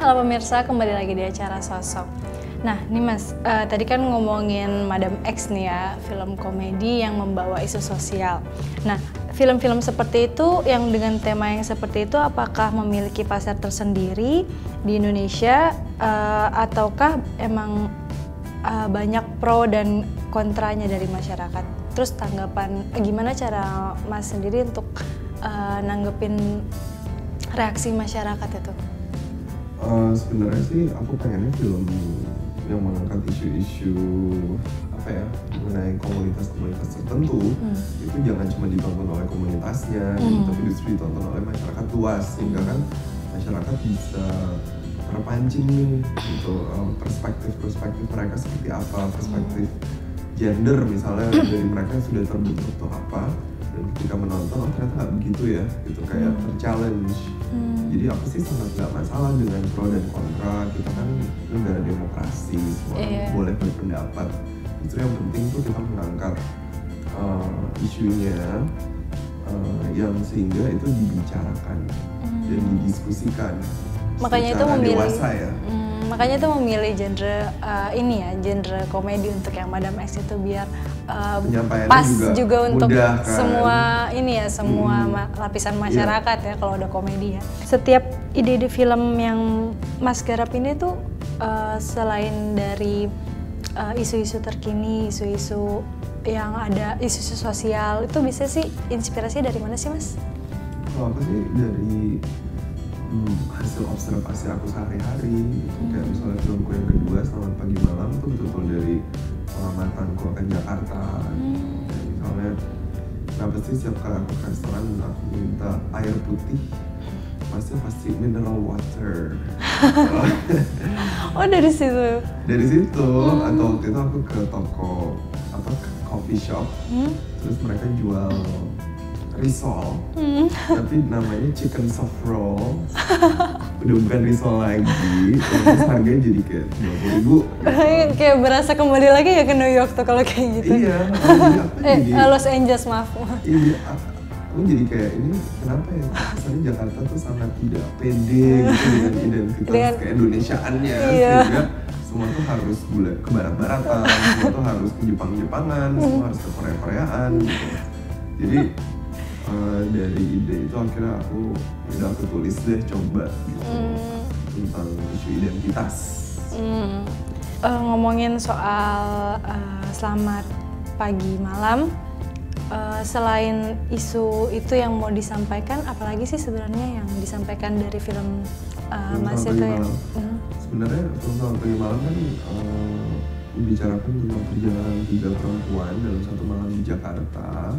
Halo pemirsa, kembali lagi di acara Sosok. Nah, nih Mas, tadi kan ngomongin Madam X nih ya, film komedi yang membawa isu sosial. Nah, film-film seperti itu yang dengan tema yang seperti itu apakah memiliki pasar tersendiri di Indonesia ataukah emang banyak pro dan kontranya dari masyarakat? Terus tanggapan, gimana cara Mas sendiri untuk nanggepin reaksi masyarakat itu? Sebenarnya sih aku pengennya film yang mengangkat isu-isu apa ya mengenai komunitas-komunitas tertentu itu jangan cuma ditonton oleh komunitasnya, tapi justru ditonton oleh masyarakat luas sehingga kan masyarakat bisa terpancing nih gitu perspektif mereka seperti apa, perspektif gender misalnya dari mereka yang sudah terbentuk atau apa, dan ketika menonton ternyata nggak begitu ya gitu, kayak terchallenge. Jadi aku sih sangat nggak masalah dengan pro dan kontra, kita kan negara demokrasi, semua boleh berpendapat. Justru yang penting tuh kita mengangkat isunya yang sehingga itu dibicarakan dan didiskusikan. Makanya itu memilih dewasa ya. Makanya itu memilih genre ini ya, genre komedi untuk yang Madam X itu biar pas juga untuk mudah, kan? Semua ini ya, semua lapisan masyarakat ya kalau ada komedi ya. Setiap ide-ide film yang Mas garap ini tuh selain dari isu-isu terkini, isu-isu yang ada, isu-isu sosial, itu bisa sih inspirasinya dari mana sih Mas? Kalau aku sih dari hasil observasi aku sehari-hari gitu. Kayak misalnya filmku yang kedua Selamat Pagi Malam tuh betul-betul dari pengamatanku akan Jakarta. Kayak misalnya kenapa sih setiap kali aku ke restoran aku minta air putih pasti mineral water. Oh dari situ? Dari situ, atau waktu itu aku ke toko coffee shop, terus mereka jual risol, tapi namanya chicken soft roll, udah bukan risol lagi, terus harganya jadi kayak 20.000. Kayak berasa kembali lagi ya ke New York tuh kalau kayak gitu. Iya, Los Angeles maaf. Iya, aku jadi kayak ini kenapa ya? Kesannya Jakarta tuh sangat tidak pede gitu dengan identitas keindonesiaannya, sehingga semua tuh harus ke barat-baratan, semua tuh harus ke Jepang-Jepangan, semua harus ke Korea-Koreaan gitu. Jadi dari ide itu akhirnya aku tulis deh coba gitu tentang isu identitas. Ngomongin soal Selamat Pagi Malam, selain isu itu yang mau disampaikan, apalagi sih sebenarnya yang disampaikan dari film Mas itu ya? Sebenarnya film Selamat Pagi Malam kan membicarakan tentang perjalanan 3 perempuan dalam satu malam di Jakarta,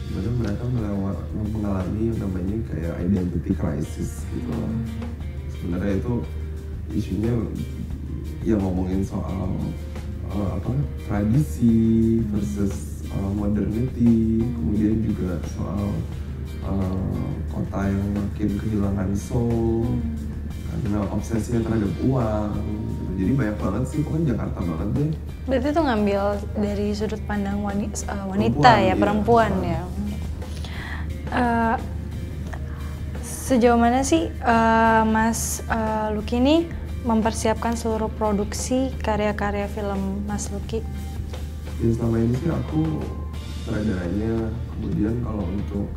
dimana mereka mengalami yang namanya kayak identity crisis gitu. Sebenarnya itu isunya yang ngomongin soal tradisi versus modernity, kemudian juga soal kota yang makin kehilangan soul karena obsesinya terhadap uang. Jadi banyak banget sih, pokoknya Jakarta banget deh. Berarti itu ngambil dari sudut pandang wanita ya, perempuan ya. Sejauh mana sih Mas Lucky ini mempersiapkan seluruh produksi karya-karya film Mas Lucky? Ya selama ini sih aku sutradaranya, kemudian kalau untuk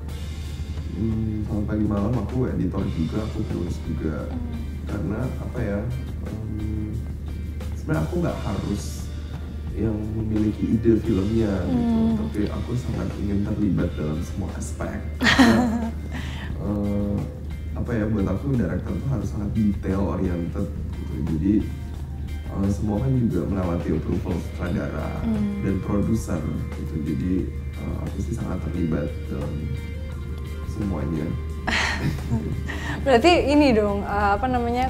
Selamat Pagi Malam aku editor juga, aku penulis juga. Karena apa ya, sebenarnya aku nggak harus yang memiliki ide filmnya gitu, tapi aku sangat ingin terlibat dalam semua aspek. Apa ya, buat aku director tuh harus sangat detail oriented gitu. Jadi semua kan juga melewati approval sutradara dan produser gitu. Jadi aku sih sangat terlibat dalam semuanya. Berarti ini dong,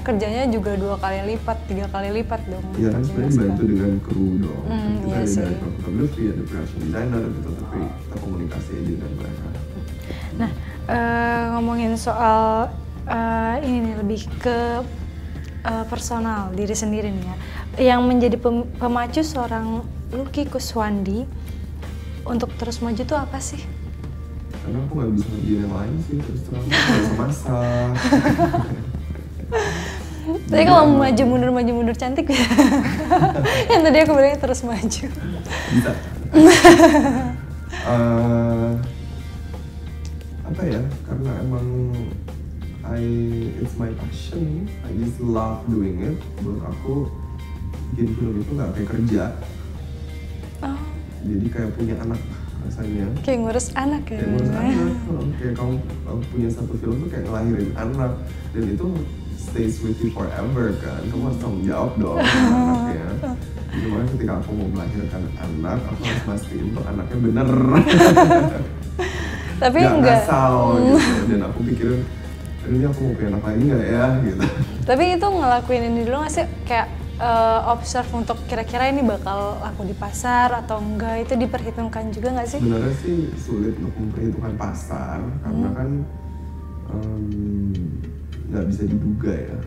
kerjanya juga 2 kali lipat, 3 kali lipat dong. Iya kan, sebenarnya dibantu dengan kru dong. Kita ada director photography, ada production designer gitu, tapi kita komunikasi aja dengan mereka. Nah, ngomongin soal ini nih, lebih ke personal diri sendiri nih ya. Yang menjadi pemacu seorang Lucky Kuswandi untuk terus maju tuh apa sih? Karena aku nggak bisa ngerjain yang lain sih, terus terang nggak bisa masak. Tapi kalau maju mundur cantik yang tadi aku bilangnya terus maju. Bisa. Apa ya, karena emang it's my passion, I just love doing it. Menurut aku bikin film itu nggak kayak kerja. Jadi kayak punya anak rasanya. Kayak ngurus anak ya? Kayak ngurus anak, kayak kamu punya satu film tuh kayak ngelahirin anak. Dan itu stays with you forever kan, kamu harus tanggung jawab dong sama anaknya. Jadi makanya ketika aku mau melahirkan anak, aku harus pastiin tuh anaknya bener. Tapi nggak enggak ngasal gitu. Dan aku pikirin, ini aku mau punya anak lagi nggak ya gitu. Tapi itu ngelakuin ini dulu nggak sih, kayak observe untuk kira-kira ini bakal laku di pasar atau enggak, itu diperhitungkan juga nggak sih? Sebenarnya sih sulit untuk memperhitungkan pasar karena kan nggak bisa diduga ya.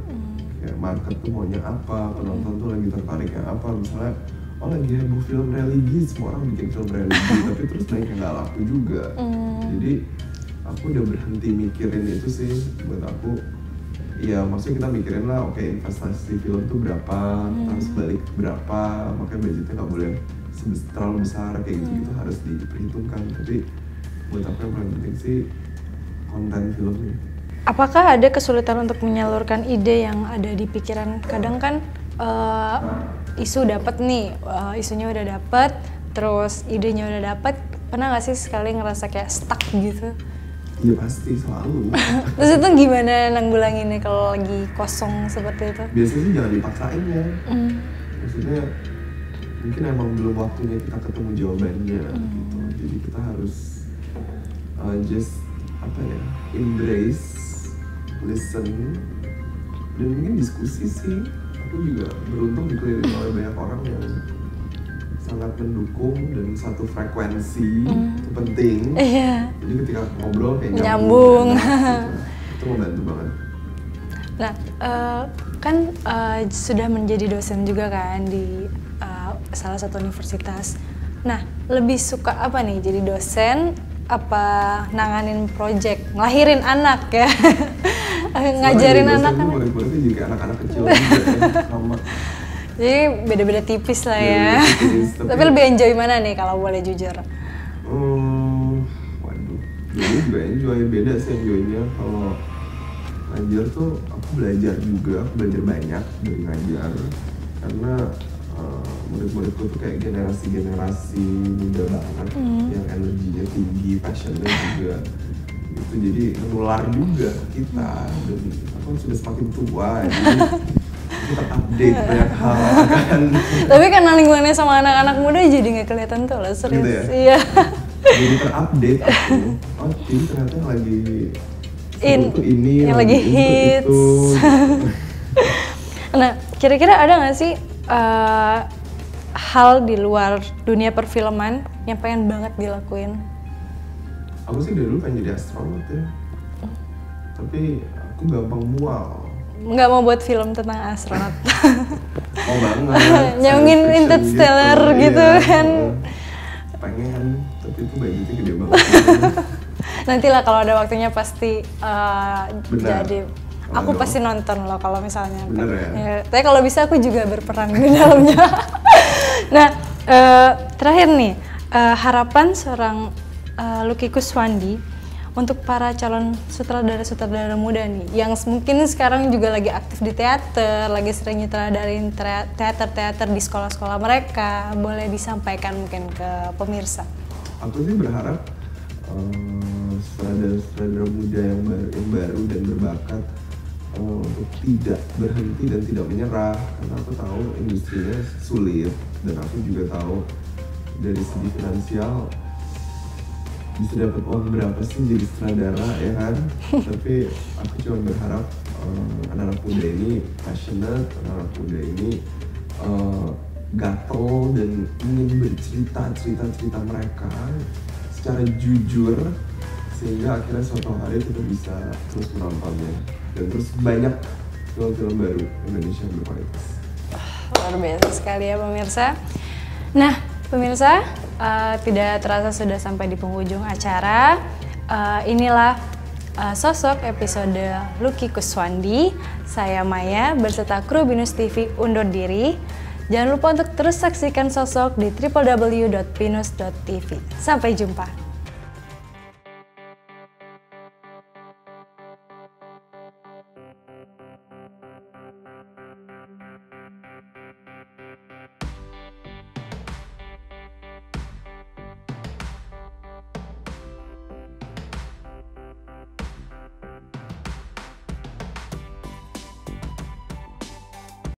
Kayak market tuh maunya apa, penonton tuh lagi tertariknya apa. Misalnya, oh lagi heboh film religi, semua orang bikin film religi, tapi terus naiknya nggak laku juga. Jadi aku udah berhenti mikirin itu sih. Buat aku, ya maksudnya kita mikirin lah, oke, investasi film tuh berapa, harus balik berapa, makanya budgetnya nggak boleh terlalu besar kayak gitu-gitu, harus diperhitungkan. Tapi buat aku yang paling penting sih konten filmnya. Apakah ada kesulitan untuk menyalurkan ide yang ada di pikiran? Kadang kan isu dapat nih, isunya udah dapat, terus idenya udah dapat. Pernah nggak sih sekali ngerasa kayak stuck gitu? Iya pasti, selalu. Terus itu gimana nanggulanginnya kalau lagi kosong seperti itu? Biasanya sih jangan dipaksain ya. Maksudnya mungkin emang belum waktunya kita ketemu jawabannya gitu. Jadi kita harus just apa ya, embrace, listen, dan mungkin diskusi sih. Aku juga beruntung dikelilingi oleh banyak orang yang sangat mendukung dan satu frekuensi, itu penting. Jadi ketika ngobrol kayak nyambung. Itu membantu banget. Nah, kan sudah menjadi dosen juga kan di salah satu universitas. Nah, lebih suka apa nih, jadi dosen apa nanganin project, ngelahirin anak ya? Ngajarin anak kan? Murid-muridnya juga anak-anak kecil juga ya, sama. Jadi beda-beda tipis lah ya. Tapi lebih enjoy mana nih kalau boleh jujur? Waduh, jadi juga enjoy, beda sih enjoynya. Kalau ngajar tuh aku belajar juga, aku belajar banyak dari ngajar. Karena murid-muridku tuh kayak generasi muda banget, yang energinya tinggi, passionnya juga. Gitu, jadi menular juga kita. Dan aku sudah semakin tua, jadi kita update banyak hal kan. Tapi karena lingkungannya sama anak-anak muda jadi nggak kelihatan tuh lah, serius. Gitu ya? Iya. Jadi terupdate aku. Oh, ini ternyata yang lagi ini yang lagi hits. Itu. Nah, kira-kira ada nggak sih hal di luar dunia perfilman yang pengen banget dilakuin? Aku sih dari dulu pengen jadi astronot ya. Tapi aku gampang mual. Nggak mau buat film tentang astronot. Oh banget. Nyambungin Interstellar gitu kan. Pengen, tapi itu budgetnya gede banget. Nantilah kalau ada waktunya pasti Benar. jadi. Aku pasti nonton loh kalau misalnya. Bener ya? Tapi kalau bisa aku juga berperan di dalamnya. Nah, terakhir nih, harapan seorang Lucky Kuswandi untuk para calon sutradara-sutradara muda nih, yang mungkin sekarang juga lagi aktif di teater, lagi sering nyutradarin teater-teater di sekolah-sekolah mereka, boleh disampaikan mungkin ke pemirsa? Aku sih berharap sutradara-sutradara muda yang baru dan berbakat untuk tidak berhenti dan tidak menyerah, karena aku tahu industrinya sulit dan aku juga tahu dari segi finansial bisa dapat uang berapa sih jadi sutradara ya kan. Tapi aku cuma berharap anak-anak muda ini passionate, anak-anak muda ini gatel dan ingin bercerita mereka secara jujur, sehingga akhirnya suatu hari kita bisa terus menontonnya dan terus banyak film-film baru Indonesia yang berkualitas. Luar biasa sekali ya pemirsa. Nah pemirsa, tidak terasa sudah sampai di penghujung acara. Inilah sosok episode Lucky Kuswandi. Saya Maya berserta kru Binus TV undur diri. Jangan lupa untuk terus saksikan Sosok di www.binus.tv. Sampai jumpa.